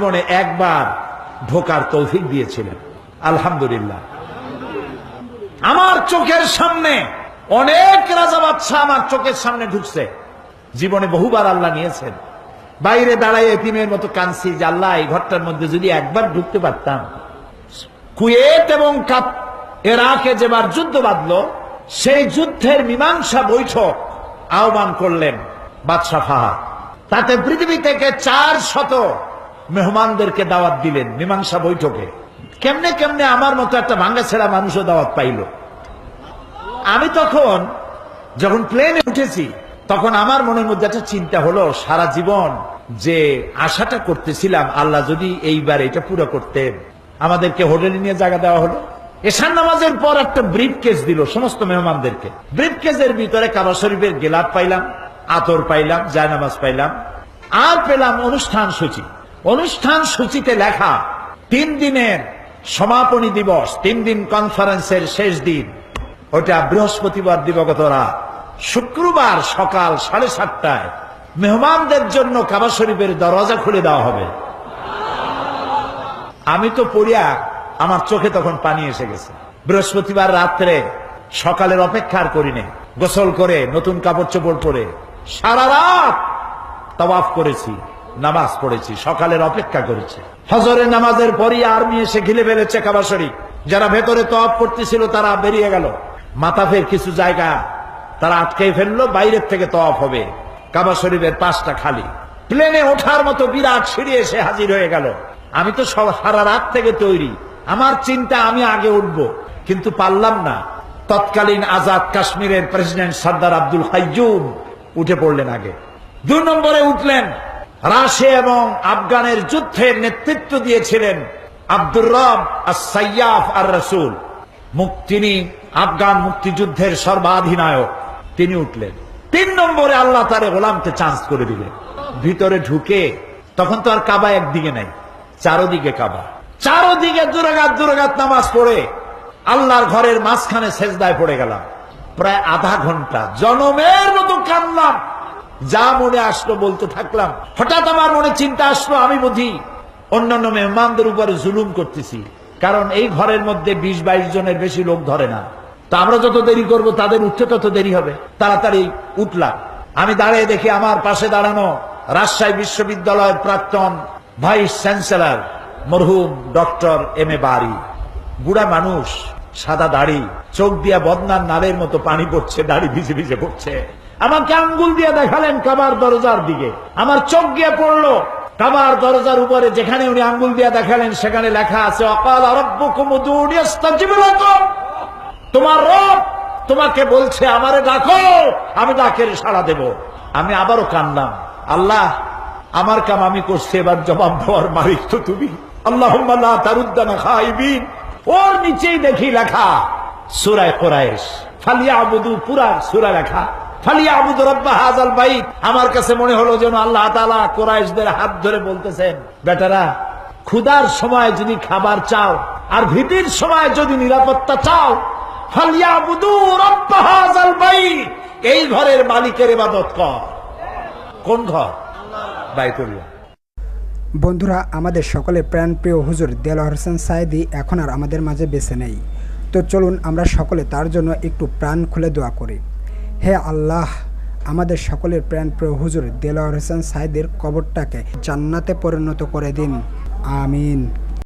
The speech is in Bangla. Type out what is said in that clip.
জীবনে একবার ঢোকার তৌফিক দিয়েছিলেন, আলহামদুলিল্লাহ। আমার চোখের সামনে অনেক রাজা বাদশা আমার চোখের সামনে ঢুকছে, জীবনে বহুবার আল্লাহ নিয়েছেন। বাইরে দাঁড়ায় এতিমের মতো কাঁদছি যে আল্লাহ এই ঘরটার মধ্যে যদি একবার ঢুকতে পারতাম। কুয়েত এবং ইরাকে যেবার যুদ্ধ বাঁধল, সেই যুদ্ধের মীমাংসা বৈঠক আহ্বান করলেন বাদশা ফাহাদ। তাতে পৃথিবী থেকে 400 মেহমানদেরকে দাওয়াত দিলেন মীমাংসা বৈঠকে। কেমনে কেমনে আমার মতো একটা ভাঙ্গাছেড়া মানুষও দাওয়াত পাইল। আমি তখন যখন প্লেনে উঠেছি, তখন আমার মনের মধ্যে একটা চিন্তা হলো, সারা জীবন যে আশাটা করতেছিলাম আল্লাহ যদি এইবার এটা পুরো করতেন। আমাদেরকে হোটেলে নিয়ে জায়গা দেওয়া হলো। এশার নামাজের পর একটা ব্রিফ কেস দিল সমস্ত মেহমানদেরকে। ব্রিফ কেসের ভিতরে কাবা শরীফের গেলাপ পাইলাম, আতর পাইলাম, জায়নামাজ পাইলাম, আর পেলাম অনুষ্ঠান সূচি। অনুষ্ঠান সূচিতে লেখা 3 দিনের সমাপনী দিবস, 3 দিন কনফারেন্সের শেষ দিন, ওটা বৃহস্পতিবার দিবাগত রাত। শুক্রবার সকাল 7:30টায় মেহমানদের জন্য কাবা শরীফের দরজা খুলে দেওয়া হবে। আমি তো পড়িয়া আমার চোখে তখন পানি এসে গেছে। বৃহস্পতিবার রাত্রে সকালের অপেক্ষার করিনি, গোসল করে নতুন কাপড় চোপড় পরে সারা রাত তাওয়াফ করেছি, নামাজ পড়েছি, সকালের অপেক্ষা করেছি। ফজরের নামাজের পরই আর্মি এসে ঘিরে ফেলেছে কাবা শরীফ। যারা ভেতরে তাওয়াফ করতেছিল তারা বেরিয়ে গেল। মাতাফের কিছু জায়গা তারা আটকে ফেললো, বাইরের থেকে তাওয়াফ হবে। কাবা শরীফের পাশটা খালি। প্লেনে ওঠার মতো বিরাট সিঁড়ি এসে হাজির হয়ে গেল। আমি তো সারা রাত থেকে তৈরি, আমার চিন্তা আমি আগে উঠব, কিন্তু পারলাম না। তৎকালীন আজাদ কাশ্মীরের প্রেসিডেন্ট সর্দার আব্দুল কাইয়ুম উঠে পড়লেন আগে। 2 নম্বরে উঠলেন রাশিয়া এবং আফগানের যুদ্ধের নেতৃত্ব দিয়েছিলেন আব্দুর রব আস-সাইয়াফ আর-রাসূল। তিনি আফগান মুক্তিযুদ্ধের সর্বাধিনায়ক, তিনি উঠলেন। 3 নম্বরে আল্লাহ তারে গোলামকে চান্স করে দিলেন। ভিতরে ঢুকে তখন তো আর কাবা একদিকে নাই, চারদিকে কাবা। চারদিকে দুরাকাত নামাজ পড়ে আল্লাহর ঘরের মাঝখানে সেজদায় পড়ে গেলাম। প্রায় আধা ঘন্টা জনমের মতো কাঁদলাম, যা মনে আসলো বলতে থাকলাম। হঠাৎ আমার মনে চিন্তা আসলো, আমি বুঝি অন্যান্য মেহমানদের উপরে জুলুম করতেছি, কারণ এই ঘরের মধ্যে 20-22 জনের বেশি লোক ধরে না। তো আমরা যত দেরি করব তাদের উঠতে তত দেরি হবে। তাড়াতাড়ি উঠলাম। আমি দাঁড়িয়ে দেখি আমার পাশে দাঁড়ানো রাজশাহী বিশ্ববিদ্যালয়ের প্রাক্তন ভাইস চ্যান্সেলর মরহুম ডক্টর এম এ বারী। বুড়া মানুষ, সাদা দাড়ি, চোখ দিয়া বদনার নালের মতো পানি পড়ছে, দাড়ি ভিজে ভিজে পড়ছে। আমাকে আঙ্গুল দিয়ে দেখালেন কাবার দরজার দিকে। আমার চোখ গিয়ে পড়লো কাবার দরজার উপরে, যেখানে উনি আঙ্গুল দিয়ে দেখালেন সেখানে লেখা আছে ওয়াকাল রাব্বুকুম উদউনি আস্তাজিব লাকুম। তোমার রব তোমাকে বলছে আমারে ডাকো, আমি ডাকের সাড়া দেব। আমি আবারও কাঁদলাম, আল্লাহ আমার কাম আমি করছি, এবার জবাব দেওয়ার মালিক তো তুমি। আল্লাহুম্মা লা তারুদ্দানা খাইবিন। ওর নিচেই দেখি লেখা সূরা কুরাইশ, ফালিয়াবুদু, পুরা সূরা লেখা ফালিয়াবুদু রাব্ব হাযাল বাইত। আমার কাছে মনে হলো যেন আল্লাহ তাআলা কুরাইশদের হাত ধরে বলতেছেন, বেটারা ক্ষুধার সময় যদি খাবার চাও আর ভীতির সময় যদি নিরাপত্তা চাও, ফালিয়াবুদু রাব্ব হাযাল বাইত, এই ঘরের মালিকের ইবাদত কর। কোন ঘর? বাইতুল্লাহ। বন্ধুরা, আমাদের সকলের প্রাণপ্রিয় হুজুর দেলোয়ার হোসেন সাঈদী এখন আর আমাদের মাঝে বেঁচে নেই। তো চলুন আমরা সকলে তার জন্য একটু প্রাণ খুলে দোয়া করি। হে আল্লাহ, আমাদের সকলের প্রাণপ্রিয় হুজুর দেলোয়ার হোসেন সাঈদীর কবরটাকে জান্নাতে পরিণত করে দিন, আমিন।